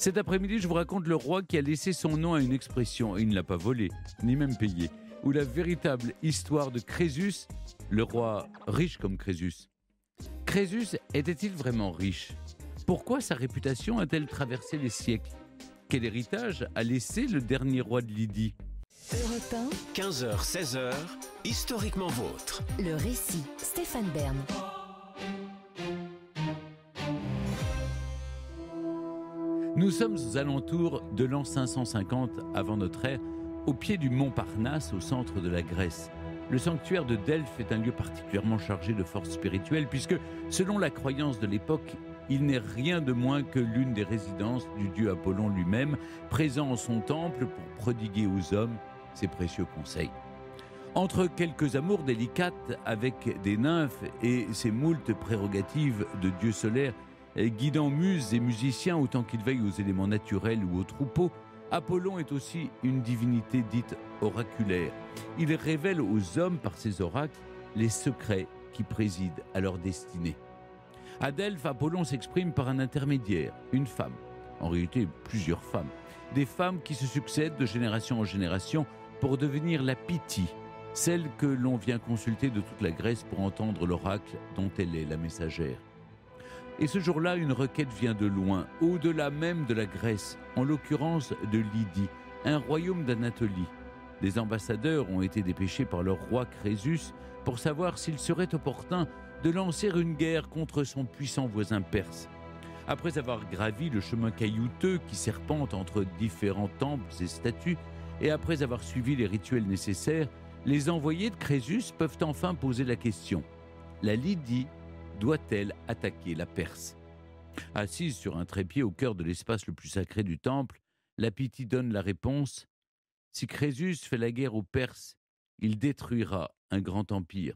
Cet après-midi, je vous raconte le roi qui a laissé son nom à une expression, et il ne l'a pas volée, ni même payée, ou la véritable histoire de Crésus, le roi riche comme Crésus. Crésus était-il vraiment riche ? Pourquoi sa réputation a-t-elle traversé les siècles ? Quel héritage a laissé le dernier roi de Lydie ? Europe 15h, 16h, historiquement vôtre.1, le récit, Stéphane Bern. Nous sommes aux alentours de l'an 550 avant notre ère, au pied du mont Parnasse, au centre de la Grèce. Le sanctuaire de Delphes est un lieu particulièrement chargé de force spirituelle puisque, selon la croyance de l'époque, il n'est rien de moins que l'une des résidences du dieu Apollon lui-même, présent en son temple pour prodiguer aux hommes ses précieux conseils. Entre quelques amours délicates avec des nymphes et ses moultes prérogatives de dieu solaire, guidant muses et musiciens autant qu'il veille aux éléments naturels ou aux troupeaux, Apollon est aussi une divinité dite oraculaire. Il révèle aux hommes par ses oracles les secrets qui président à leur destinée. À Delphes, Apollon s'exprime par un intermédiaire, une femme, en réalité plusieurs femmes, des femmes qui se succèdent de génération en génération pour devenir la Pythie, celle que l'on vient consulter de toute la Grèce pour entendre l'oracle dont elle est la messagère. Et ce jour-là, une requête vient de loin, au-delà même de la Grèce, en l'occurrence de Lydie, un royaume d'Anatolie. Des ambassadeurs ont été dépêchés par leur roi Crésus pour savoir s'il serait opportun de lancer une guerre contre son puissant voisin perse. Après avoir gravi le chemin caillouteux qui serpente entre différents temples et statues, et après avoir suivi les rituels nécessaires, les envoyés de Crésus peuvent enfin poser la question. La Lydie doit-elle attaquer la Perse ? Assise sur un trépied au cœur de l'espace le plus sacré du temple, la Pythie donne la réponse : si Crésus fait la guerre aux Perses, il détruira un grand empire.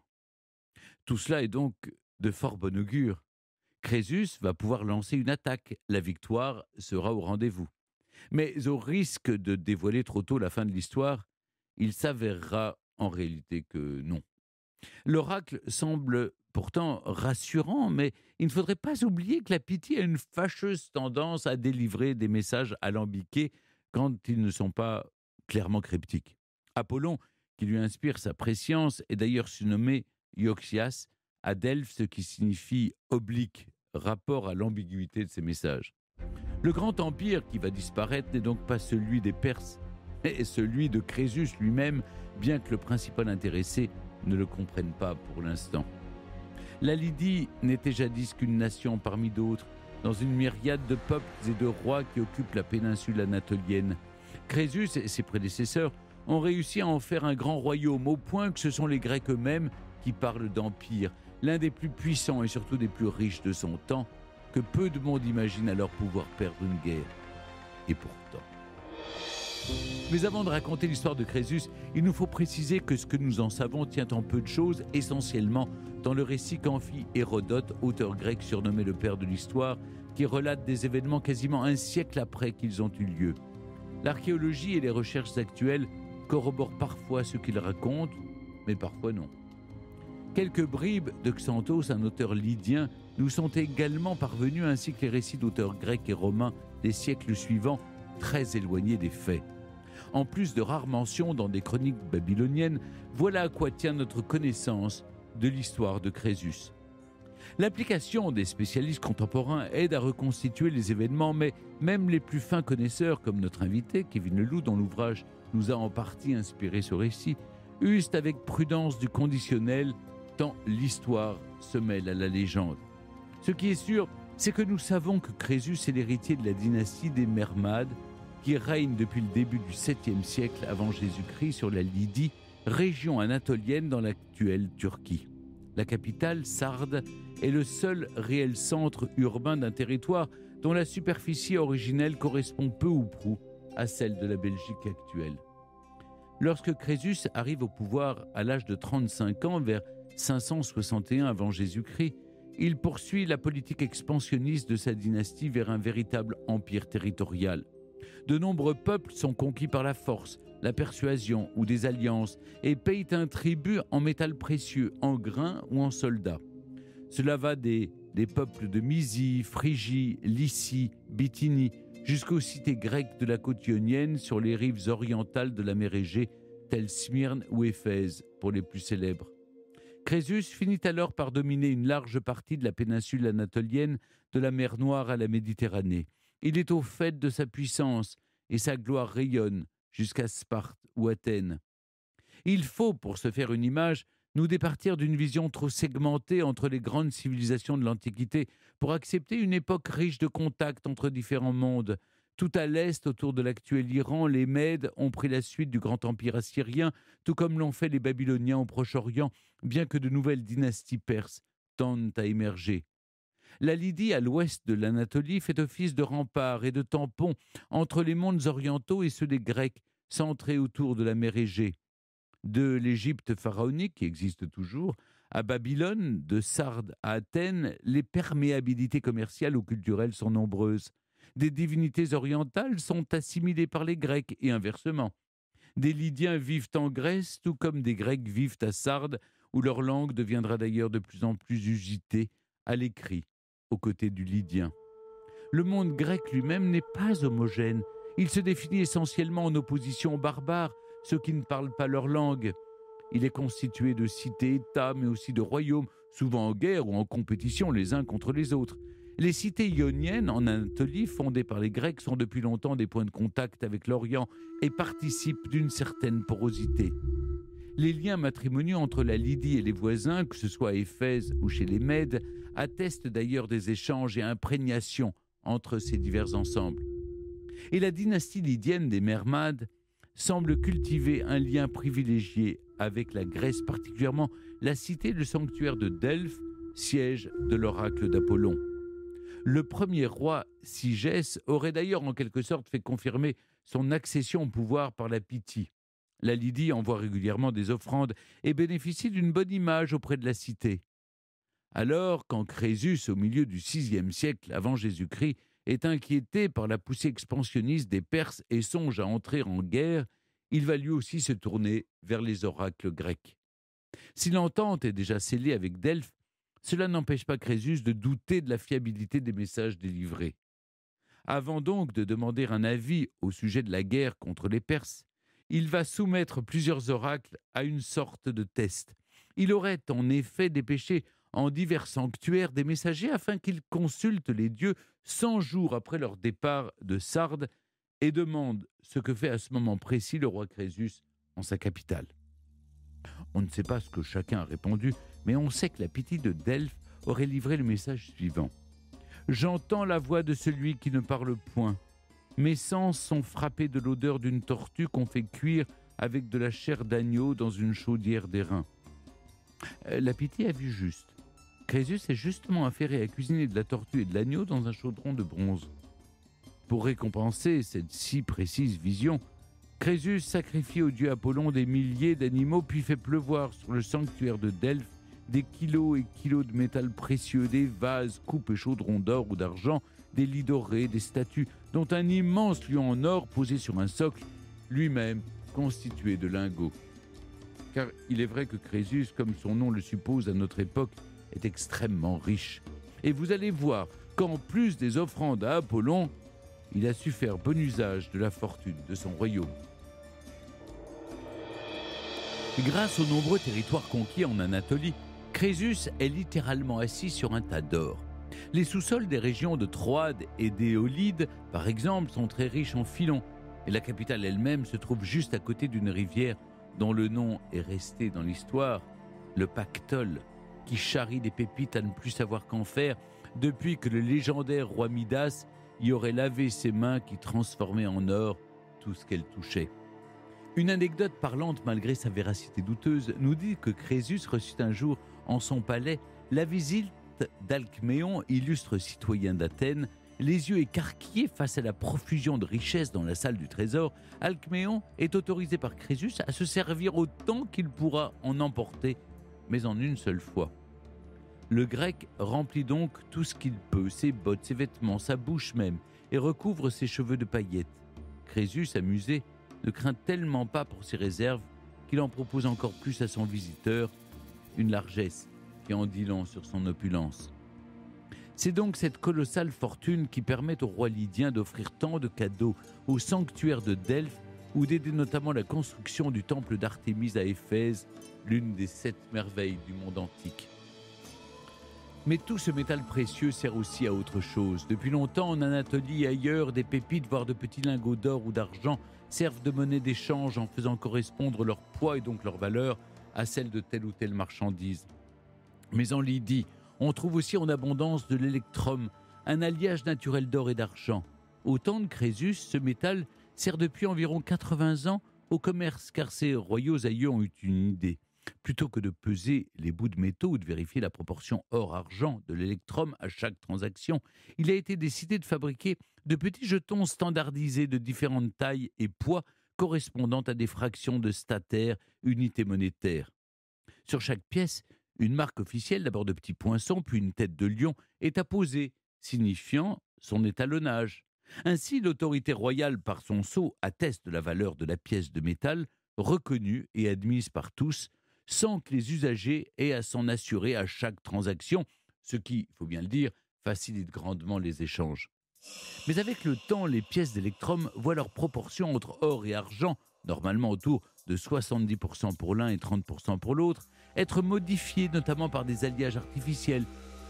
Tout cela est donc de fort bon augure. Crésus va pouvoir lancer une attaque, la victoire sera au rendez-vous. Mais au risque de dévoiler trop tôt la fin de l'histoire, il s'avérera en réalité que non. L'oracle semble pourtant rassurant, mais il ne faudrait pas oublier que la Pythie a une fâcheuse tendance à délivrer des messages alambiqués quand ils ne sont pas clairement cryptiques. Apollon, qui lui inspire sa prescience, est d'ailleurs surnommé Ioxias à Delphes, ce qui signifie oblique, rapport à l'ambiguïté de ses messages. Le grand empire qui va disparaître n'est donc pas celui des Perses, mais celui de Crésus lui-même, bien que le principal intéressé ne le comprenne pas pour l'instant. La Lydie n'était jadis qu'une nation parmi d'autres, dans une myriade de peuples et de rois qui occupent la péninsule anatolienne. Crésus et ses prédécesseurs ont réussi à en faire un grand royaume, au point que ce sont les Grecs eux-mêmes qui parlent d'empire, l'un des plus puissants et surtout des plus riches de son temps, que peu de monde imagine alors pouvoir perdre une guerre. Et pourtant. Mais avant de raconter l'histoire de Crésus, il nous faut préciser que ce que nous en savons tient en peu de choses, essentiellement dans le récit qu'en fit Hérodote, auteur grec surnommé le père de l'histoire, qui relate des événements quasiment un siècle après qu'ils ont eu lieu. L'archéologie et les recherches actuelles corroborent parfois ce qu'il raconte, mais parfois non. Quelques bribes de Xanthos, un auteur lydien, nous sont également parvenus, ainsi que les récits d'auteurs grecs et romains des siècles suivants, très éloignés des faits. En plus de rares mentions dans des chroniques babyloniennes, voilà à quoi tient notre connaissance de l'histoire de Crésus. L'application des spécialistes contemporains aide à reconstituer les événements, mais même les plus fins connaisseurs, comme notre invité, Kevin Leloup, dont l'ouvrage nous a en partie inspiré ce récit, usent avec prudence du conditionnel, tant l'histoire se mêle à la légende. Ce qui est sûr, c'est que nous savons que Crésus est l'héritier de la dynastie des Mermades, qui règne depuis le début du 7e siècle avant Jésus-Christ sur la Lydie, région anatolienne dans l'actuelle Turquie. La capitale, Sardes, est le seul réel centre urbain d'un territoire dont la superficie originelle correspond peu ou prou à celle de la Belgique actuelle. Lorsque Crésus arrive au pouvoir à l'âge de 35 ans, vers 561 avant Jésus-Christ, il poursuit la politique expansionniste de sa dynastie vers un véritable empire territorial. De nombreux peuples sont conquis par la force, la persuasion ou des alliances et payent un tribut en métal précieux, en grains ou en soldats. Cela va des peuples de Mysie, Phrygie, Lycie, Bithynie, jusqu'aux cités grecques de la côte ionienne sur les rives orientales de la mer Égée, telles Smyrne ou Éphèse pour les plus célèbres. Crésus finit alors par dominer une large partie de la péninsule anatolienne, de la mer Noire à la Méditerranée. Il est au fait de sa puissance et sa gloire rayonne jusqu'à Sparte ou Athènes. Il faut, pour se faire une image, nous départir d'une vision trop segmentée entre les grandes civilisations de l'Antiquité pour accepter une époque riche de contacts entre différents mondes. Tout à l'est, autour de l'actuel Iran, les Mèdes ont pris la suite du grand empire assyrien, tout comme l'ont fait les Babyloniens au Proche-Orient, bien que de nouvelles dynasties perses tendent à émerger. La Lydie, à l'ouest de l'Anatolie, fait office de rempart et de tampon entre les mondes orientaux et ceux des Grecs, centrés autour de la mer Égée. De l'Égypte pharaonique, qui existe toujours, à Babylone, de Sardes à Athènes, les perméabilités commerciales ou culturelles sont nombreuses. Des divinités orientales sont assimilées par les Grecs et inversement. Des Lydiens vivent en Grèce, tout comme des Grecs vivent à Sardes, où leur langue deviendra d'ailleurs de plus en plus usitée à l'écrit, aux côtés du lydien. Le monde grec lui-même n'est pas homogène. Il se définit essentiellement en opposition aux barbares, ceux qui ne parlent pas leur langue. Il est constitué de cités-États, mais aussi de royaumes, souvent en guerre ou en compétition les uns contre les autres. Les cités ioniennes en Anatolie, fondées par les Grecs, sont depuis longtemps des points de contact avec l'Orient et participent d'une certaine porosité. Les liens matrimoniaux entre la Lydie et les voisins, que ce soit à Éphèse ou chez les Mèdes, attestent d'ailleurs des échanges et imprégnations entre ces divers ensembles. Et la dynastie lydienne des Myrmades semble cultiver un lien privilégié avec la Grèce, particulièrement la cité, le sanctuaire de Delphes, siège de l'oracle d'Apollon. Le premier roi Sigès aurait d'ailleurs en quelque sorte fait confirmer son accession au pouvoir par la Pythie. La Lydie envoie régulièrement des offrandes et bénéficie d'une bonne image auprès de la cité. Alors, quand Crésus, au milieu du VIe siècle avant Jésus-Christ, est inquiété par la poussée expansionniste des Perses et songe à entrer en guerre, il va lui aussi se tourner vers les oracles grecs. Si l'entente est déjà scellée avec Delphes, cela n'empêche pas Crésus de douter de la fiabilité des messages délivrés. Avant donc de demander un avis au sujet de la guerre contre les Perses, il va soumettre plusieurs oracles à une sorte de test. Il aurait en effet dépêché en divers sanctuaires des messagers afin qu'ils consultent les dieux 100 jours après leur départ de Sardes et demandent ce que fait à ce moment précis le roi Crésus en sa capitale. On ne sait pas ce que chacun a répondu, mais on sait que la Pythie de Delphes aurait livré le message suivant. « J'entends la voix de celui qui ne parle point. Mes sens sont frappés de l'odeur d'une tortue qu'on fait cuire avec de la chair d'agneau dans une chaudière d'airain. » La Pythie a vu juste. Crésus est justement affairé à cuisiner de la tortue et de l'agneau dans un chaudron de bronze. Pour récompenser cette si précise vision, Crésus sacrifie au dieu Apollon des milliers d'animaux puis fait pleuvoir sur le sanctuaire de Delphes des kilos et kilos de métal précieux, des vases, coupes et chaudrons d'or ou d'argent, des lits dorés, des statues, dont un immense lion en or posé sur un socle, lui-même constitué de lingots. Car il est vrai que Crésus, comme son nom le suppose à notre époque, est extrêmement riche. Et vous allez voir qu'en plus des offrandes à Apollon, il a su faire bon usage de la fortune de son royaume. Grâce aux nombreux territoires conquis en Anatolie, Crésus est littéralement assis sur un tas d'or. Les sous-sols des régions de Troade et d'Éolide, par exemple, sont très riches en filons, et la capitale elle-même se trouve juste à côté d'une rivière dont le nom est resté dans l'histoire, le Pactole, qui charrie des pépites à ne plus savoir qu'en faire depuis que le légendaire roi Midas y aurait lavé ses mains qui transformaient en or tout ce qu'elle touchait. Une anecdote parlante, malgré sa véracité douteuse, nous dit que Crésus reçut un jour en son palais la visite d'Alcméon, illustre citoyen d'Athènes. Les yeux écarquillés face à la profusion de richesses dans la salle du trésor, Alcméon est autorisé par Crésus à se servir autant qu'il pourra en emporter, mais en une seule fois. Le Grec remplit donc tout ce qu'il peut, ses bottes, ses vêtements, sa bouche même, et recouvre ses cheveux de paillettes. Crésus, amusé, ne craint tellement pas pour ses réserves qu'il en propose encore plus à son visiteur, une largesse qui en dit long sur son opulence. C'est donc cette colossale fortune qui permet au roi lydien d'offrir tant de cadeaux au sanctuaire de Delphes, ou d'aider notamment la construction du temple d'Artémise à Éphèse, l'une des 7 merveilles du monde antique. Mais tout ce métal précieux sert aussi à autre chose. Depuis longtemps, en Anatolie et ailleurs, des pépites, voire de petits lingots d'or ou d'argent, servent de monnaie d'échange en faisant correspondre leur poids et donc leur valeur à celle de telle ou telle marchandise. Mais en Lydie, on trouve aussi en abondance de l'électrum, un alliage naturel d'or et d'argent. Au temps de Crésus, ce métal sert depuis environ 80 ans au commerce, car ses royaux aïeux ont eu une idée. Plutôt que de peser les bouts de métaux ou de vérifier la proportion or-argent de l'électrum à chaque transaction, il a été décidé de fabriquer de petits jetons standardisés de différentes tailles et poids correspondant à des fractions de statère, unité monétaire. Sur chaque pièce, une marque officielle, d'abord de petits poinçons, puis une tête de lion, est apposée, signifiant son étalonnage. Ainsi, l'autorité royale, par son sceau, atteste de la valeur de la pièce de métal, reconnue et admise par tous, sans que les usagers aient à s'en assurer à chaque transaction, ce qui, il faut bien le dire, facilite grandement les échanges. Mais avec le temps, les pièces d'électrum voient leur proportion entre or et argent, normalement autour de 70% pour l'un et 30% pour l'autre, être modifiées notamment par des alliages artificiels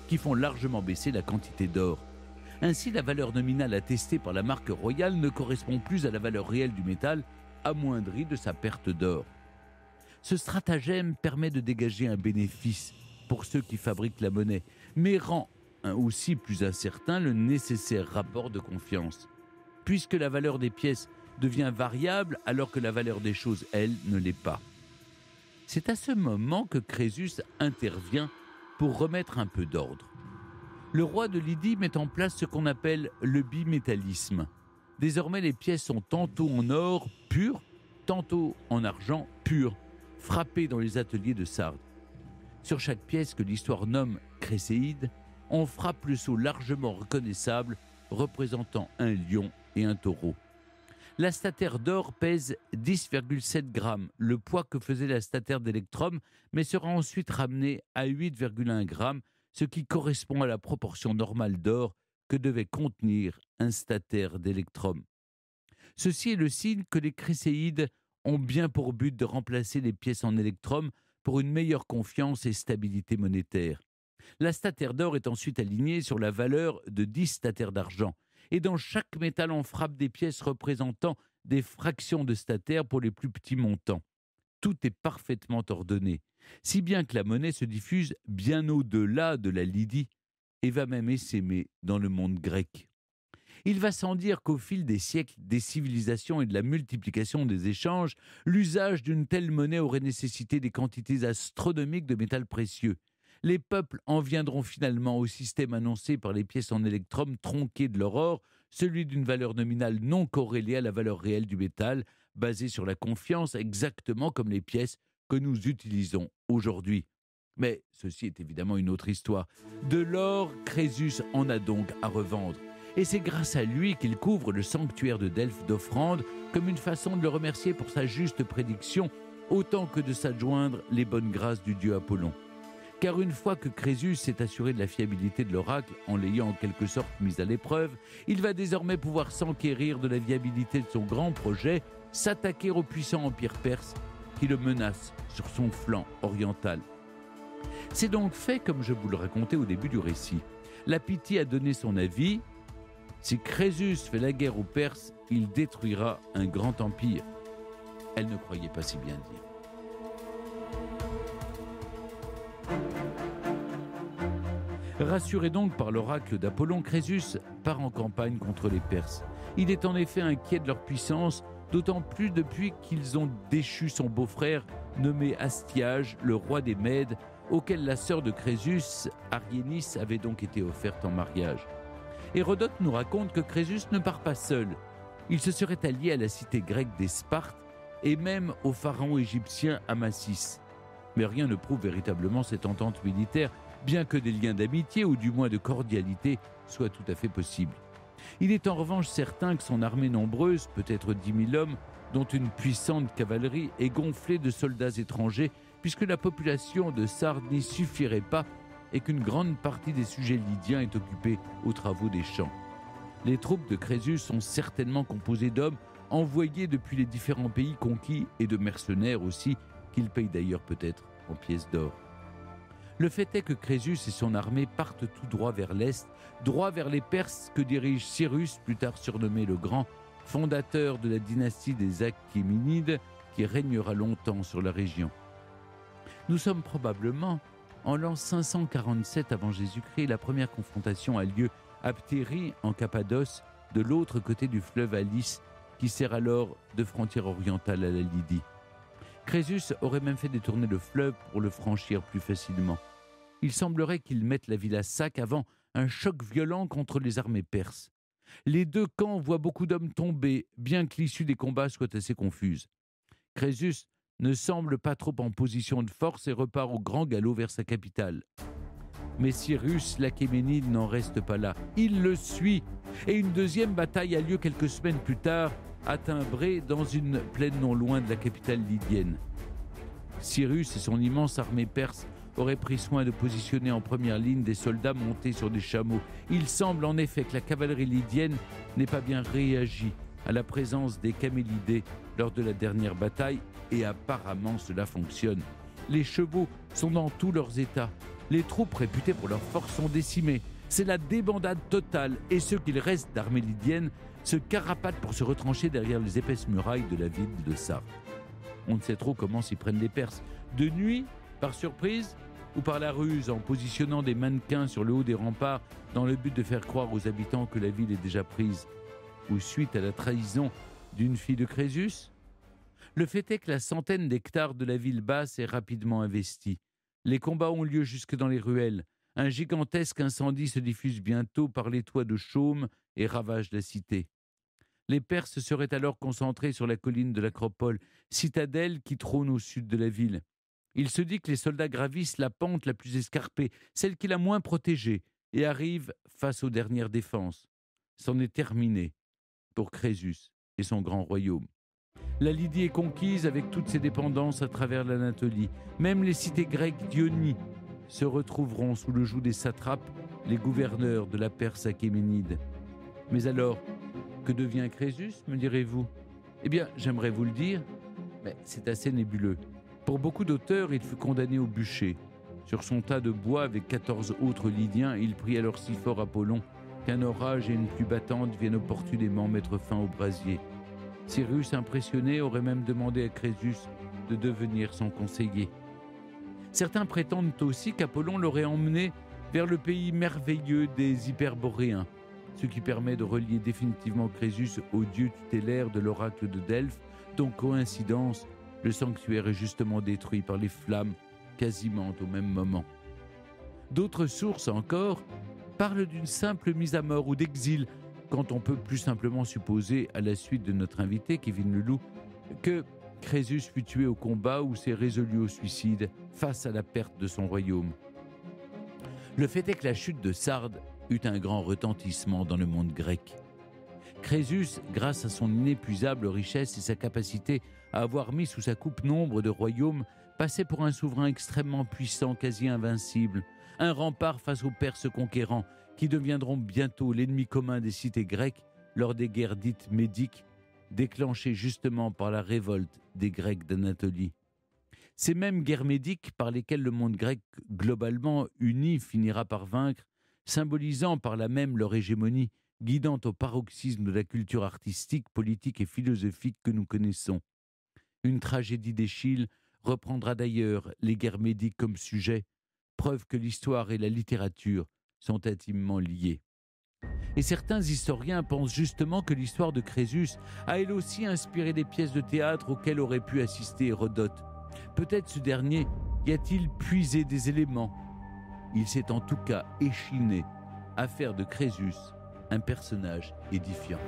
qui font largement baisser la quantité d'or. Ainsi, la valeur nominale attestée par la marque royale ne correspond plus à la valeur réelle du métal, amoindrie de sa perte d'or. Ce stratagème permet de dégager un bénéfice pour ceux qui fabriquent la monnaie, mais rend aussi plus incertain le nécessaire rapport de confiance, puisque la valeur des pièces devient variable alors que la valeur des choses, elle, ne l'est pas. C'est à ce moment que Crésus intervient pour remettre un peu d'ordre. Le roi de Lydie met en place ce qu'on appelle le bimétallisme. Désormais, les pièces sont tantôt en or pur, tantôt en argent pur, frappées dans les ateliers de Sardes. Sur chaque pièce que l'histoire nomme Créséide, on frappe le sceau largement reconnaissable représentant un lion et un taureau. La statère d'or pèse 10,7 grammes, le poids que faisait la statère d'électrum, mais sera ensuite ramené à 8,1 grammes, ce qui correspond à la proportion normale d'or que devait contenir un statère d'électrum. Ceci est le signe que les Créséides ont bien pour but de remplacer les pièces en électrum pour une meilleure confiance et stabilité monétaire. La statère d'or est ensuite alignée sur la valeur de 10 statères d'argent. Et dans chaque métal, on frappe des pièces représentant des fractions de statère pour les plus petits montants. Tout est parfaitement ordonné, si bien que la monnaie se diffuse bien au-delà de la Lydie et va même essaimer dans le monde grec. Il va sans dire qu'au fil des siècles, des civilisations et de la multiplication des échanges, l'usage d'une telle monnaie aurait nécessité des quantités astronomiques de métal précieux. Les peuples en viendront finalement au système annoncé par les pièces en électrum tronquées de leur or, celui d'une valeur nominale non corrélée à la valeur réelle du métal, basée sur la confiance, exactement comme les pièces que nous utilisons aujourd'hui. Mais ceci est évidemment une autre histoire. De l'or, Crésus en a donc à revendre. Et c'est grâce à lui qu'il couvre le sanctuaire de Delphes d'offrandes, comme une façon de le remercier pour sa juste prédiction, autant que de s'adjoindre les bonnes grâces du dieu Apollon. Car une fois que Crésus s'est assuré de la fiabilité de l'oracle, en l'ayant en quelque sorte mis à l'épreuve, il va désormais pouvoir s'enquérir de la viabilité de son grand projet, s'attaquer au puissant empire perse qui le menace sur son flanc oriental. C'est donc fait comme je vous le racontais au début du récit. La Pythie a donné son avis. Si Crésus fait la guerre aux Perses, il détruira un grand empire. Elle ne croyait pas si bien dire. Rassuré donc par l'oracle d'Apollon, Crésus part en campagne contre les Perses. Il est en effet inquiet de leur puissance, d'autant plus depuis qu'ils ont déchu son beau-frère, nommé Astiage, le roi des Mèdes, auquel la sœur de Crésus, Ariénis, avait donc été offerte en mariage. Hérodote nous raconte que Crésus ne part pas seul. Il se serait allié à la cité grecque des Spartes et même au pharaon égyptien Amasis. Mais rien ne prouve véritablement cette entente militaire, bien que des liens d'amitié ou du moins de cordialité soient tout à fait possibles. Il est en revanche certain que son armée nombreuse, peut-être 10 000 hommes, dont une puissante cavalerie, est gonflée de soldats étrangers, puisque la population de Sardes n'y suffirait pas et qu'une grande partie des sujets lydiens est occupée aux travaux des champs. Les troupes de Crésus sont certainement composées d'hommes envoyés depuis les différents pays conquis et de mercenaires aussi, qu'il paye d'ailleurs peut-être en pièces d'or. Le fait est que Crésus et son armée partent tout droit vers l'est, droit vers les Perses que dirige Cyrus, plus tard surnommé le Grand, fondateur de la dynastie des Achéménides, qui régnera longtemps sur la région. Nous sommes probablement en l'an 547 avant Jésus-Christ. La première confrontation a lieu à Ptérie, en Cappadoce, de l'autre côté du fleuve Alice, qui sert alors de frontière orientale à la Lydie. Crésus aurait même fait détourner le fleuve pour le franchir plus facilement. Il semblerait qu'il mette la ville à sac avant un choc violent contre les armées perses. Les deux camps voient beaucoup d'hommes tomber, bien que l'issue des combats soit assez confuse. Crésus ne semble pas trop en position de force et repart au grand galop vers sa capitale. Mais Cyrus l'Achéménide n'en reste pas là. Il le suit et une deuxième bataille a lieu quelques semaines plus tard à Tymbré, dans une plaine non loin de la capitale lydienne. Cyrus et son immense armée perse auraient pris soin de positionner en première ligne des soldats montés sur des chameaux. Il semble en effet que la cavalerie lydienne n'ait pas bien réagi à la présence des camélidés lors de la dernière bataille, et apparemment cela fonctionne. Les chevaux sont dans tous leurs états. Les troupes réputées pour leur force sont décimées. C'est la débandade totale et ceux qu'il reste d'armée lydienne se carapatent pour se retrancher derrière les épaisses murailles de la ville de Sardes. On ne sait trop comment s'y prennent les Perses. De nuit, par surprise, ou par la ruse, en positionnant des mannequins sur le haut des remparts dans le but de faire croire aux habitants que la ville est déjà prise, ou suite à la trahison d'une fille de Crésus. Le fait est que la centaine d'hectares de la ville basse est rapidement investie. Les combats ont lieu jusque dans les ruelles. Un gigantesque incendie se diffuse bientôt par les toits de chaume et ravage la cité. Les Perses seraient alors concentrés sur la colline de l'Acropole, citadelle qui trône au sud de la ville. Il se dit que les soldats gravissent la pente la plus escarpée, celle qui est la moins protégée, et arrivent face aux dernières défenses. C'en est terminé pour Crésus et son grand royaume. La Lydie est conquise avec toutes ses dépendances à travers l'Anatolie. Même les cités grecques d'Ionie se retrouveront sous le joug des satrapes, les gouverneurs de la Perse achéménide. Mais alors, que devient Crésus, me direz-vous ? Eh bien, j'aimerais vous le dire, mais c'est assez nébuleux. Pour beaucoup d'auteurs, il fut condamné au bûcher. Sur son tas de bois avec 14 autres Lydiens, il prit alors si fort Apollon qu'un orage et une pluie battante viennent opportunément mettre fin au brasier. Cyrus, impressionné, aurait même demandé à Crésus de devenir son conseiller. Certains prétendent aussi qu'Apollon l'aurait emmené vers le pays merveilleux des Hyperboréens, ce qui permet de relier définitivement Crésus au dieu tutélaire de l'oracle de Delphes, dont coïncidence, le sanctuaire est justement détruit par les flammes quasiment au même moment. D'autres sources encore parlent d'une simple mise à mort ou d'exil, quand on peut plus simplement supposer, à la suite de notre invité Kevin Leloup, que Crésus fut tué au combat ou s'est résolu au suicide face à la perte de son royaume. Le fait est que la chute de Sardes eut un grand retentissement dans le monde grec. Crésus, grâce à son inépuisable richesse et sa capacité à avoir mis sous sa coupe nombre de royaumes, passait pour un souverain extrêmement puissant, quasi invincible, un rempart face aux Perses conquérants, qui deviendront bientôt l'ennemi commun des cités grecques lors des guerres dites médiques, déclenchées justement par la révolte des Grecs d'Anatolie. Ces mêmes guerres médiques par lesquelles le monde grec globalement uni finira par vaincre, symbolisant par là même leur hégémonie, guidant au paroxysme de la culture artistique, politique et philosophique que nous connaissons. Une tragédie d'Échille reprendra d'ailleurs les guerres médiques comme sujet, preuve que l'histoire et la littérature sont intimement liées. Et certains historiens pensent justement que l'histoire de Crésus a elle aussi inspiré des pièces de théâtre auxquelles aurait pu assister Hérodote. Peut-être ce dernier y a-t-il puisé des éléments. Il s'est en tout cas échiné à faire de Crésus un personnage édifiant.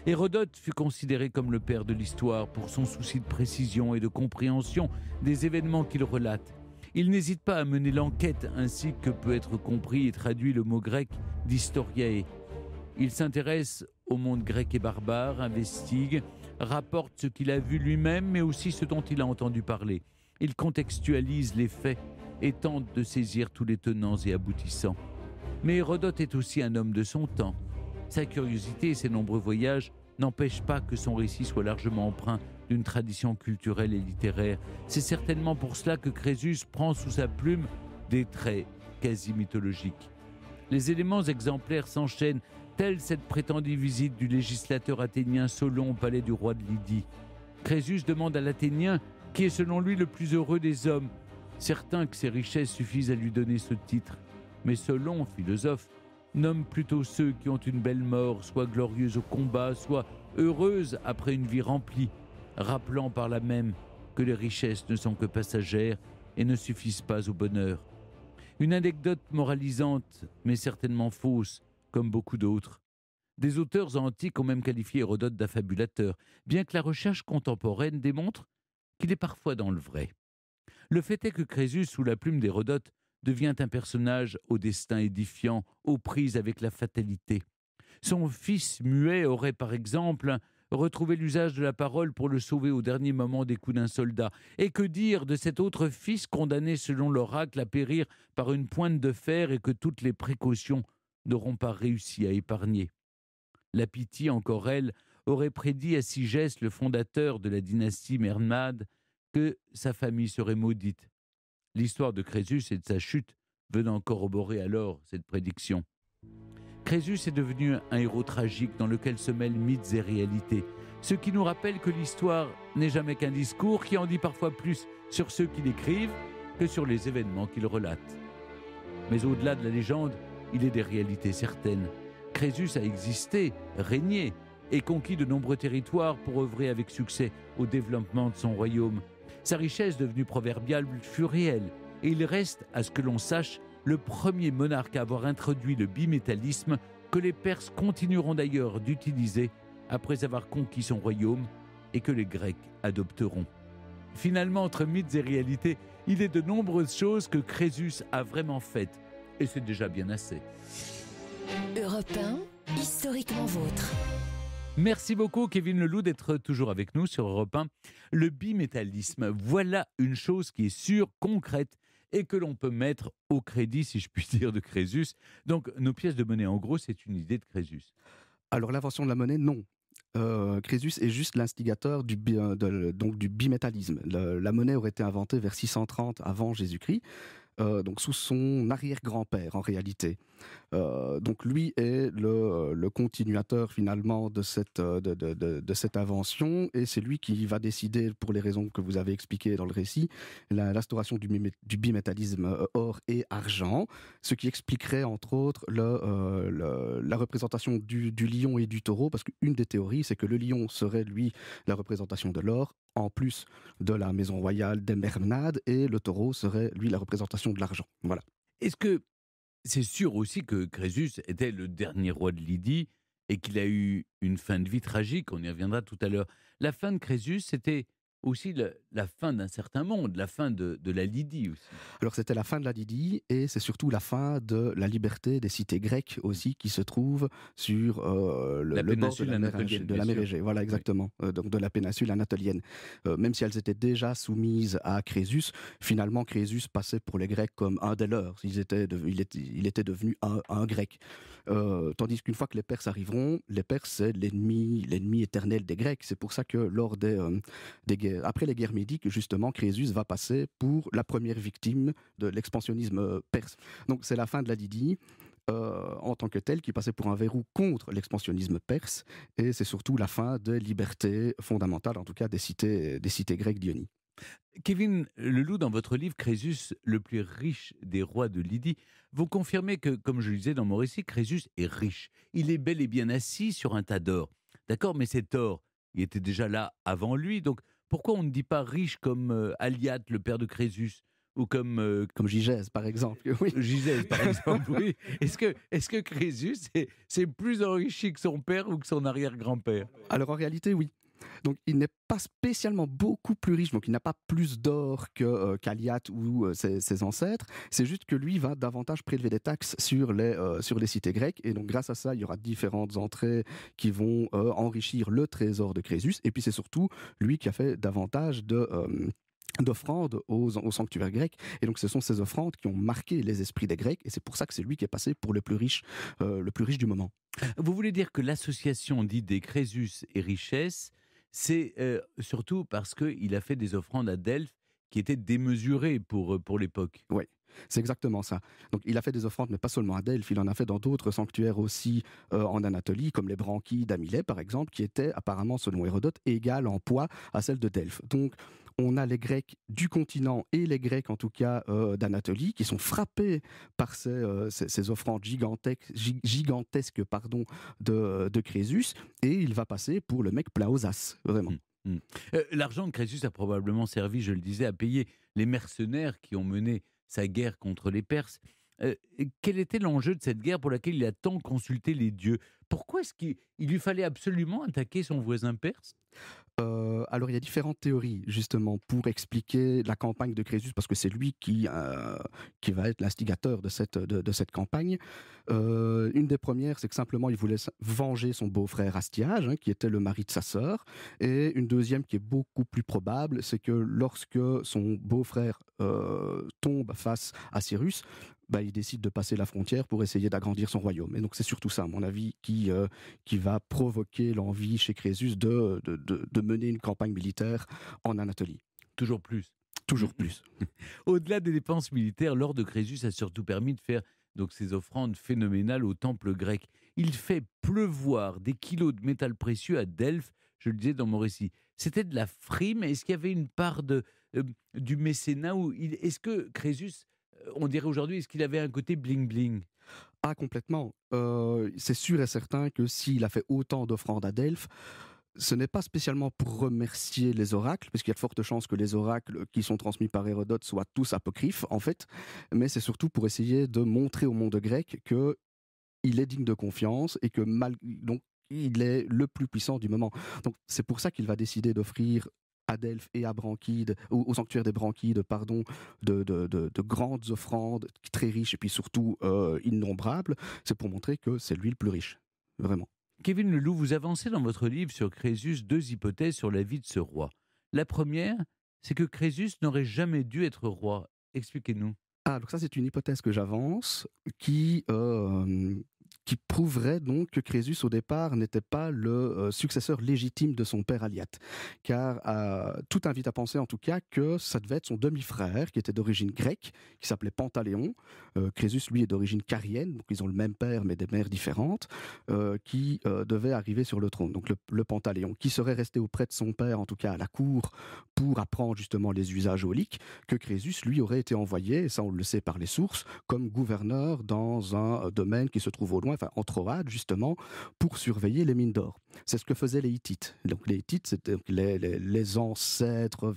Hérodote fut considéré comme le père de l'histoire pour son souci de précision et de compréhension des événements qu'il relate. Il n'hésite pas à mener l'enquête ainsi que peut être compris et traduit le mot grec d'historiae. Il s'intéresse au monde grec et barbare, investigue, rapporte ce qu'il a vu lui-même mais aussi ce dont il a entendu parler. Il contextualise les faits et tente de saisir tous les tenants et aboutissants. Mais Hérodote est aussi un homme de son temps. Sa curiosité et ses nombreux voyages n'empêchent pas que son récit soit largement empreint d'une tradition culturelle et littéraire. C'est certainement pour cela que Crésus prend sous sa plume des traits quasi mythologiques. Les éléments exemplaires s'enchaînent, telle cette prétendue visite du législateur athénien Solon au palais du roi de Lydie. Crésus demande à l'Athénien qui est selon lui le plus heureux des hommes, certain que ses richesses suffisent à lui donner ce titre. Mais Solon, philosophe, nomme plutôt ceux qui ont une belle mort, soit glorieuse au combat, soit heureuse après une vie remplie, rappelant par là même que les richesses ne sont que passagères et ne suffisent pas au bonheur. Une anecdote moralisante, mais certainement fausse, comme beaucoup d'autres. Des auteurs antiques ont même qualifié Hérodote d'affabulateur, bien que la recherche contemporaine démontre qu'il est parfois dans le vrai. Le fait est que Crésus, sous la plume d'Hérodote, devient un personnage au destin édifiant, aux prises avec la fatalité. Son fils muet aurait, par exemple, retrouvé l'usage de la parole pour le sauver au dernier moment des coups d'un soldat. Et que dire de cet autre fils condamné selon l'oracle à périr par une pointe de fer et que toutes les précautions n'auront pas réussi à épargner. La Pythie, encore elle, aurait prédit à Sigès, le fondateur de la dynastie Mernade, que sa famille serait maudite. L'histoire de Crésus et de sa chute venant corroborer alors cette prédiction. Crésus est devenu un héros tragique dans lequel se mêlent mythes et réalités, ce qui nous rappelle que l'histoire n'est jamais qu'un discours qui en dit parfois plus sur ceux qui l'écrivent que sur les événements qu'ils relatent. Mais au-delà de la légende, il est des réalités certaines. Crésus a existé, régné et conquis de nombreux territoires pour œuvrer avec succès au développement de son royaume. Sa richesse devenue proverbiale fut réelle et il reste, à ce que l'on sache, le premier monarque à avoir introduit le bimétallisme que les Perses continueront d'ailleurs d'utiliser après avoir conquis son royaume et que les Grecs adopteront. Finalement, entre mythes et réalités, il est de nombreuses choses que Crésus a vraiment faites et c'est déjà bien assez. Europe 1, historiquement vôtre. Merci beaucoup Kevin Leloup d'être toujours avec nous sur Europe 1. Le bimétallisme, voilà une chose qui est sûre, concrète et que l'on peut mettre au crédit, si je puis dire, de Crésus. Donc nos pièces de monnaie, en gros, c'est une idée de Crésus. Alors l'invention de la monnaie, non. Crésus est juste l'instigateur du bimétallisme. La monnaie aurait été inventée vers 630 avant Jésus-Christ. Donc sous son arrière-grand-père en réalité. Donc lui est le continuateur finalement de cette invention et c'est lui qui va décider, pour les raisons que vous avez expliquées dans le récit, l'instauration du bimétallisme or et argent, ce qui expliquerait entre autres la représentation du lion et du taureau, parce qu'une des théories c'est que le lion serait lui la représentation de l'or en plus de la maison royale des Mernades et le taureau serait lui la représentation de l'argent. Voilà. Est-ce que c'est sûr aussi que Crésus était le dernier roi de Lydie et qu'il a eu une fin de vie tragique, on y reviendra tout à l'heure. La fin de Crésus, c'était aussi la fin d'un certain monde, la fin de la Lydie aussi. Alors c'était la fin de la Lydie et c'est surtout la fin de la liberté des cités grecques aussi qui se trouvent sur le bord de la mer Égée. Voilà, exactement. Oui. Donc de la péninsule anatolienne. Même si elles étaient déjà soumises à Crésus, finalement Crésus passait pour les Grecs comme un des leurs. Il était devenu un Grec. Tandis qu'une fois que les Perses arriveront, les Perses c'est l'ennemi éternel des Grecs. C'est pour ça que lors après les guerres médiques, justement, Crésus va passer pour la première victime de l'expansionnisme perse. Donc c'est la fin de la Lydie en tant que telle qui passait pour un verrou contre l'expansionnisme perse et c'est surtout la fin des libertés fondamentales, en tout cas des cités grecques d'Ionie. Kevin Leloup, dans votre livre Crésus, le plus riche des rois de Lydie, vous confirmez que, comme je le disais dans mon récit, Crésus est riche. Il est bel et bien assis sur un tas d'or. D'accord, mais cet or, il était déjà là avant lui, donc pourquoi on ne dit pas riche comme Aliate, le père de Crésus, ou comme Gygès, par exemple. Oui. Gygès, par exemple, oui. Est-ce que Crésus c'est plus enrichi que son père ou que son arrière-grand-père ? Alors en réalité, oui. Donc il n'est pas spécialement beaucoup plus riche, donc il n'a pas plus d'or qu'Aliate ou ses ancêtres, c'est juste que lui va davantage prélever des taxes sur les cités grecques, et donc grâce à ça, il y aura différentes entrées qui vont enrichir le trésor de Crésus, et puis c'est surtout lui qui a fait davantage d'offrandes au sanctuaire grec. Et donc, ce sont ces offrandes qui ont marqué les esprits des Grecs. Et c'est pour ça que c'est lui qui est passé pour le plus riche du moment. Vous voulez dire que l'association d'idées Crésus et richesse, c'est surtout parce qu'il a fait des offrandes à Delphes qui étaient démesurées pour l'époque. Oui, c'est exactement ça. Donc, il a fait des offrandes, mais pas seulement à Delphes, il en a fait dans d'autres sanctuaires aussi en Anatolie, comme les branchies d'Amylès, par exemple, qui étaient apparemment, selon Hérodote, égales en poids à celles de Delphes. Donc, on a les Grecs du continent et les Grecs, en tout cas, d'Anatolie, qui sont frappés par ces offrandes gigantesques de Crésus, et il va passer pour le mec plein aux as, vraiment. L'argent de Crésus a probablement servi, je le disais, à payer les mercenaires qui ont mené sa guerre contre les Perses. Quel était l'enjeu de cette guerre pour laquelle il a tant consulté les dieux? Pourquoi est-ce qu'il lui fallait absolument attaquer son voisin perse? Alors, il y a différentes théories, justement, pour expliquer la campagne de Crésus, parce que c'est lui qui va être l'instigateur de cette campagne. Une des premières, c'est que simplement, il voulait venger son beau-frère Astiage, qui était le mari de sa sœur. Et une deuxième, qui est beaucoup plus probable, c'est que lorsque son beau-frère tombe face à Cyrus, il décide de passer la frontière pour essayer d'agrandir son royaume. Et donc c'est surtout ça, à mon avis, qui va provoquer l'envie chez Crésus de mener une campagne militaire en Anatolie. Toujours plus. Toujours plus. Au-delà des dépenses militaires, l'or de Crésus a surtout permis de faire donc ces offrandes phénoménales au temple grec. Il fait pleuvoir des kilos de métal précieux à Delphes, je le disais dans mon récit. C'était de la frime. Est-ce qu'il y avait une part du mécénat est-ce que Crésus, on dirait aujourd'hui, est-ce qu'il avait un côté bling-bling? Ah, complètement. C'est sûr et certain que s'il a fait autant d'offrandes à Delphes, ce n'est pas spécialement pour remercier les oracles, parce qu'il y a de fortes chances que les oracles qui sont transmis par Hérodote soient tous apocryphes, en fait, mais c'est surtout pour essayer de montrer au monde grec qu'il est digne de confiance et que donc, il est le plus puissant du moment. Donc c'est pour ça qu'il va décider d'offrir à Delphes et à Branchide, au sanctuaire des Branchides, de grandes offrandes très riches et puis surtout innombrables. C'est pour montrer que c'est lui le plus riche, vraiment. Kevin Leloup, vous avancez dans votre livre sur Crésus 2 hypothèses sur la vie de ce roi. La première, c'est que Crésus n'aurait jamais dû être roi. Expliquez-nous. Ah, donc ça, c'est une hypothèse que j'avance qui prouverait donc que Crésus, au départ, n'était pas le successeur légitime de son père Aliate. Car tout invite à penser, en tout cas, que ça devait être son demi-frère, qui était d'origine grecque, qui s'appelait Pantaléon. Crésus, lui, est d'origine carienne, donc ils ont le même père, mais des mères différentes, qui devait arriver sur le trône. Donc le Pantaléon, qui serait resté auprès de son père, en tout cas à la cour, pour apprendre justement les usages auliques, que Crésus, lui, aurait été envoyé, et ça on le sait par les sources, comme gouverneur dans un domaine qui se trouve au loin, en Troade justement, pour surveiller les mines d'or. C'est ce que faisaient les Hittites. Donc les Hittites, c'était les ancêtres,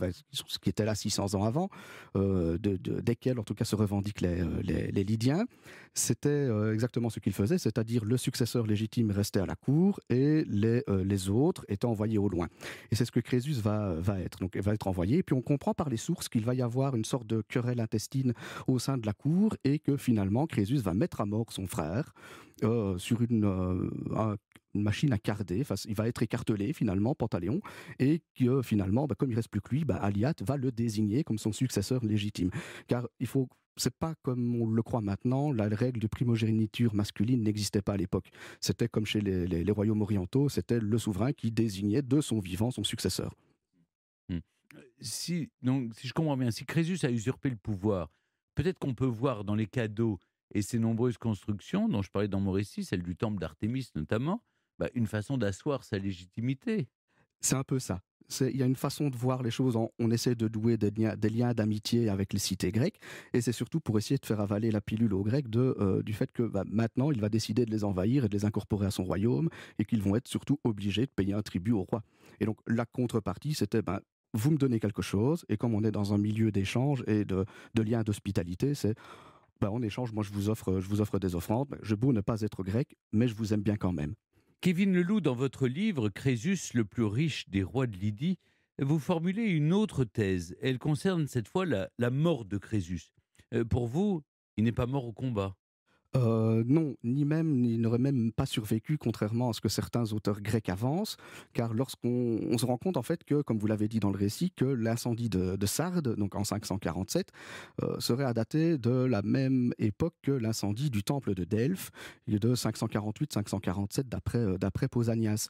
qui étaient là 600 ans avant, desquels en tout cas se revendiquent les Lydiens. C'était exactement ce qu'ils faisaient, c'est-à-dire le successeur légitime restait à la cour et les autres étaient envoyés au loin. Et c'est ce que Crésus va être. Donc il va être envoyé, et puis on comprend par les sources qu'il va y avoir une sorte de querelle intestine au sein de la cour, et que finalement Crésus va mettre à mort son frère sur une machine à carder. Enfin, il va être écartelé finalement, Pantaléon, et que finalement, comme il reste plus que lui, Aliate va le désigner comme son successeur légitime. Car c'est pas comme on le croit maintenant, la règle de primogéniture masculine n'existait pas à l'époque. C'était comme chez les royaumes orientaux, c'était le souverain qui désignait de son vivant son successeur. Si je comprends bien, si Crésus a usurpé le pouvoir, peut-être qu'on peut voir dans les cadeaux et ces nombreuses constructions dont je parlais dans mon récit, celle du temple d'Artémis notamment, une façon d'asseoir sa légitimité. C'est un peu ça. Il y a une façon de voir les choses, on essaie de nouer des liens d'amitié avec les cités grecques, et c'est surtout pour essayer de faire avaler la pilule aux Grecs du fait que maintenant il va décider de les envahir et de les incorporer à son royaume, et qu'ils vont être surtout obligés de payer un tribut au roi. Et donc la contrepartie, c'était vous me donnez quelque chose, et comme on est dans un milieu d'échange et de liens d'hospitalité, c'est en échange, moi je vous offre des offrandes, je beau ne pas être grec, mais je vous aime bien quand même. Kevin Leloup, dans votre livre « Crésus, le plus riche des rois de Lydie », vous formulez une autre thèse. Elle concerne cette fois la mort de Crésus. Pour vous, il n'est pas mort au combat. Non, il n'aurait même pas survécu, contrairement à ce que certains auteurs grecs avancent, car lorsqu'on se rend compte en fait que, comme vous l'avez dit dans le récit, que l'incendie de Sardes, donc en 547, serait à dater de la même époque que l'incendie du temple de Delphes, de 548-547 d'après Pausanias.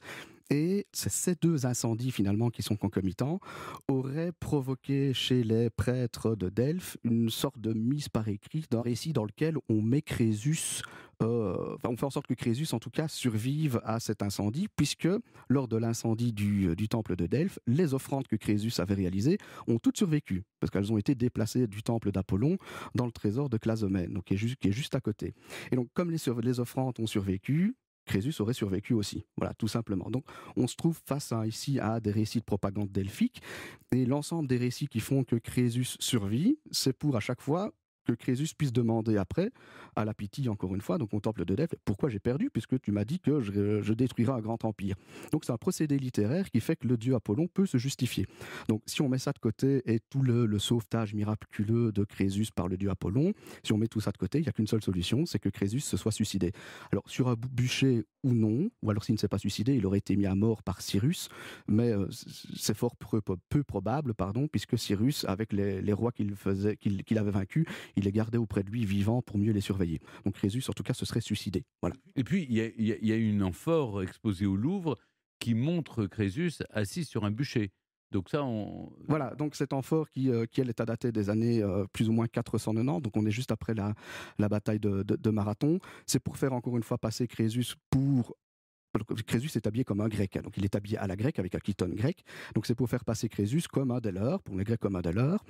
Et c'est ces deux incendies finalement qui sont concomitants auraient provoqué chez les prêtres de Delphes une sorte de mise par écrit d'un récit dans lequel on met Crésus, on fait en sorte que Crésus en tout cas survive à cet incendie, puisque lors de l'incendie du temple de Delphes, les offrandes que Crésus avait réalisées ont toutes survécu, parce qu'elles ont été déplacées du temple d'Apollon dans le trésor de Clazomène, donc qui est juste à côté. Et donc comme les offrandes ont survécu, Crésus aurait survécu aussi, voilà, tout simplement. Donc, on se trouve face ici à des récits de propagande delphique, et l'ensemble des récits qui font que Crésus survit, c'est pour à chaque fois que Crésus puisse demander après à la Pythie, encore une fois, donc au temple de Delphes, pourquoi j'ai perdu, puisque tu m'as dit que je détruirai un grand empire. Donc c'est un procédé littéraire qui fait que le dieu Apollon peut se justifier. Donc si on met ça de côté, et tout le sauvetage miraculeux de Crésus par le dieu Apollon, si on met tout ça de côté, il n'y a qu'une seule solution, c'est que Crésus se soit suicidé. Alors sur un bûcher ou non, ou alors s'il ne s'est pas suicidé, il aurait été mis à mort par Cyrus, mais c'est fort peu probable, puisque Cyrus, avec les rois qu'il avait vaincus, il les gardait auprès de lui vivants pour mieux les surveiller. Donc Crésus, en tout cas, se serait suicidé. Voilà. Et puis, il y a une amphore exposée au Louvre qui montre Crésus assis sur un bûcher. Donc ça, Voilà, donc cette amphore qui elle est à dater des années plus ou moins 490, donc on est juste après la bataille de Marathon. C'est pour faire encore une fois passer Crésus pour... Crésus est habillé comme un grec, donc il est habillé à la grecque avec un chiton grec, donc c'est pour faire passer Crésus comme un des leurs, pour les Grecs comme un des leurs,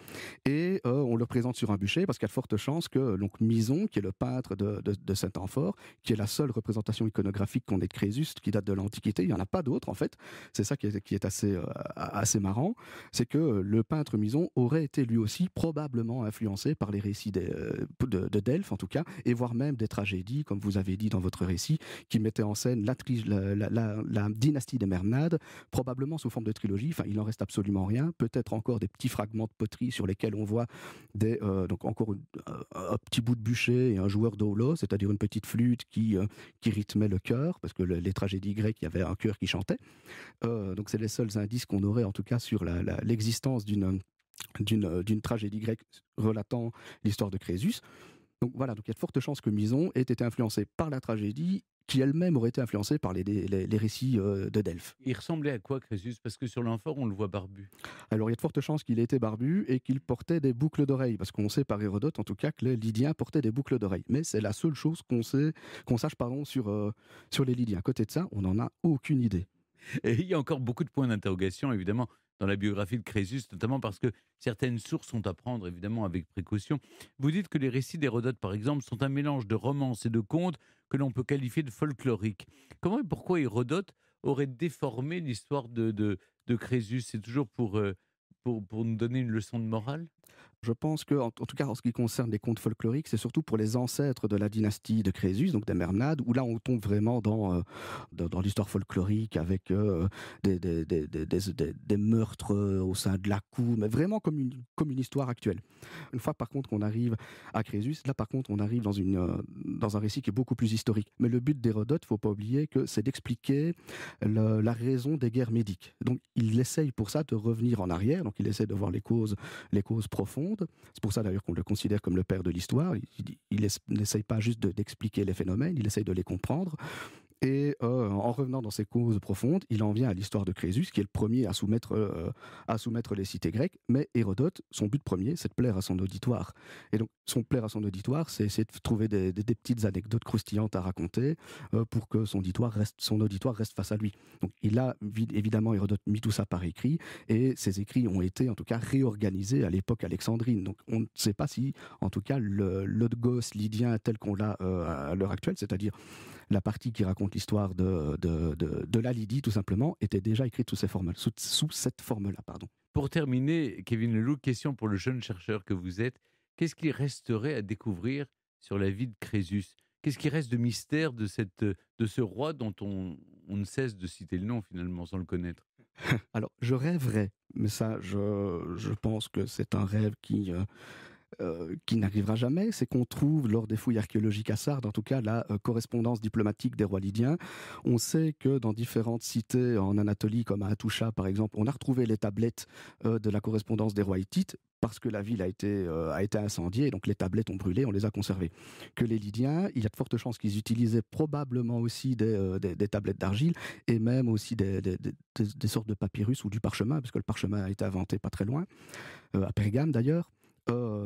et on le présente sur un bûcher parce qu'il y a de fortes chances que donc Mison, qui est le peintre de cet amphore, qui est la seule représentation iconographique qu'on ait de Crésus, qui date de l'Antiquité, il n'y en a pas d'autres en fait, c'est ça qui est assez marrant, c'est que le peintre Mison aurait été lui aussi probablement influencé par les récits de Delphes en tout cas, et voire même des tragédies, comme vous avez dit dans votre récit, qui mettaient en scène la dynastie des Mernades, probablement sous forme de trilogie. Enfin, il n'en reste absolument rien. Peut-être encore des petits fragments de poterie sur lesquels on voit donc encore un petit bout de bûcher et un joueur d'aulo, c'est-à-dire une petite flûte qui rythmait le chœur, parce que les tragédies grecques, il y avait un chœur qui chantait. Donc c'est les seuls indices qu'on aurait en tout cas sur l'existence d'une tragédie grecque relatant l'histoire de Crésus. Donc voilà, donc il y a de fortes chances que Mison ait été influencé par la tragédie, qui elle-même aurait été influencée par les récits de Delphes. Il ressemblait à quoi Crésus? Parce que sur l'amphore, on le voit barbu. Alors il y a de fortes chances qu'il ait été barbu et qu'il portait des boucles d'oreilles, parce qu'on sait par Hérodote en tout cas que les Lydiens portaient des boucles d'oreilles. Mais c'est la seule chose qu'on sache sur les Lydiens. À côté de ça, on n'en a aucune idée. Et il y a encore beaucoup de points d'interrogation, évidemment, dans la biographie de Crésus, notamment parce que certaines sources sont à prendre, évidemment, avec précaution. Vous dites que les récits d'Hérodote, par exemple, sont un mélange de romances et de contes que l'on peut qualifier de folkloriques. Comment et pourquoi Hérodote aurait déformé l'histoire de Crésus? C'est toujours pour nous donner une leçon de morale? Je pense que, en tout cas en ce qui concerne les contes folkloriques, c'est surtout pour les ancêtres de la dynastie de Crésus, donc des Mernades, où là on tombe vraiment dans l'histoire folklorique avec des meurtres au sein de la cour, mais vraiment comme une histoire actuelle. Une fois par contre qu'on arrive à Crésus, là par contre on arrive dans un récit qui est beaucoup plus historique. Mais le but d'Hérodote, il ne faut pas oublier que c'est d'expliquer la raison des guerres médiques. Donc il essaye pour ça de revenir en arrière, donc il essaie de voir les causes profondes. C'est pour ça d'ailleurs qu'on le considère comme le père de l'histoire. Il n'essaye pas juste d'expliquer les phénomènes, il essaye de les comprendre. Et en revenant dans ses causes profondes, il en vient à l'histoire de Crésus, qui est le premier à soumettre les cités grecques. Mais Hérodote, son but premier, c'est de plaire à son auditoire. Et donc, plaire à son auditoire, c'est essayer de trouver des petites anecdotes croustillantes à raconter pour que son auditoire reste face à lui. Donc, il a évidemment, Hérodote, mis tout ça par écrit, et ces écrits ont été, en tout cas, réorganisés à l'époque alexandrine. Donc, on ne sait pas si, en tout cas, le logos lydien tel qu'on l'a à l'heure actuelle, c'est-à-dire la partie qui raconte l'histoire de la Lydie, tout simplement, était déjà écrite sous cette forme-là. Pour terminer, Kevin Leloup, question pour le jeune chercheur que vous êtes. Qu'est-ce qui resterait à découvrir sur la vie de Crésus? Qu'est-ce qui reste de mystère de ce roi dont on ne cesse de citer le nom, finalement, sans le connaître? Alors, je rêverais, mais ça, je pense que c'est un rêve qui qui n'arrivera jamais, c'est qu'on trouve lors des fouilles archéologiques à Sardes, en tout cas la correspondance diplomatique des rois lydiens. On sait que dans différentes cités en Anatolie, comme à Hattusha par exemple, on a retrouvé les tablettes de la correspondance des rois hittites, parce que la ville a été incendiée, donc les tablettes ont brûlé, on les a conservées. Que les Lydiens, il y a de fortes chances qu'ils utilisaient probablement aussi des tablettes d'argile, et même aussi des sortes de papyrus ou du parchemin, parce que le parchemin a été inventé pas très loin, à Pergame d'ailleurs.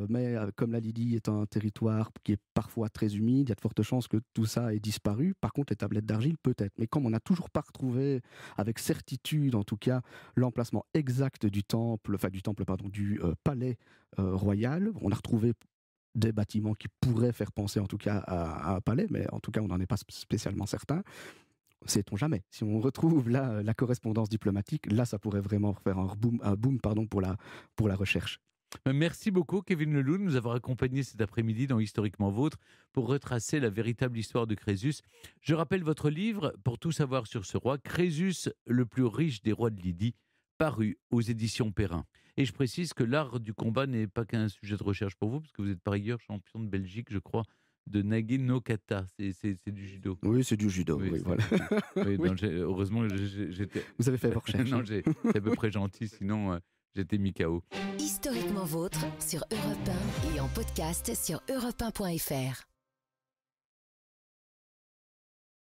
Mais comme la Lydie est un territoire qui est parfois très humide, il y a de fortes chances que tout ça ait disparu. Par contre, les tablettes d'argile, peut-être. Mais comme on n'a toujours pas retrouvé, avec certitude en tout cas, l'emplacement exact du palais royal, on a retrouvé des bâtiments qui pourraient faire penser en tout cas à un palais, mais en tout cas on n'en est pas spécialement certain. Sait-on jamais. Si on retrouve là la correspondance diplomatique, là ça pourrait vraiment faire un boom pour la recherche. Merci beaucoup Kevin Leloup de nous avoir accompagnés cet après-midi dans Historiquement Vôtre pour retracer la véritable histoire de Crésus. Je rappelle votre livre, Pour tout savoir sur ce roi, Crésus, le plus riche des rois de Lydie, paru aux éditions Perrin. Et je précise que l'art du combat n'est pas qu'un sujet de recherche pour vous, parce que vous êtes par ailleurs champion de Belgique, je crois, de Nage no Kata. C'est du judo. Oui, c'est du judo. Oui, voilà. Oui, oui. Non, heureusement, j'étais... Vous avez fait vos recherches. Non, c'est à peu près gentil, sinon... J'étais mis KO. Historiquement Vôtre sur Europe 1 et en podcast sur europe1.fr.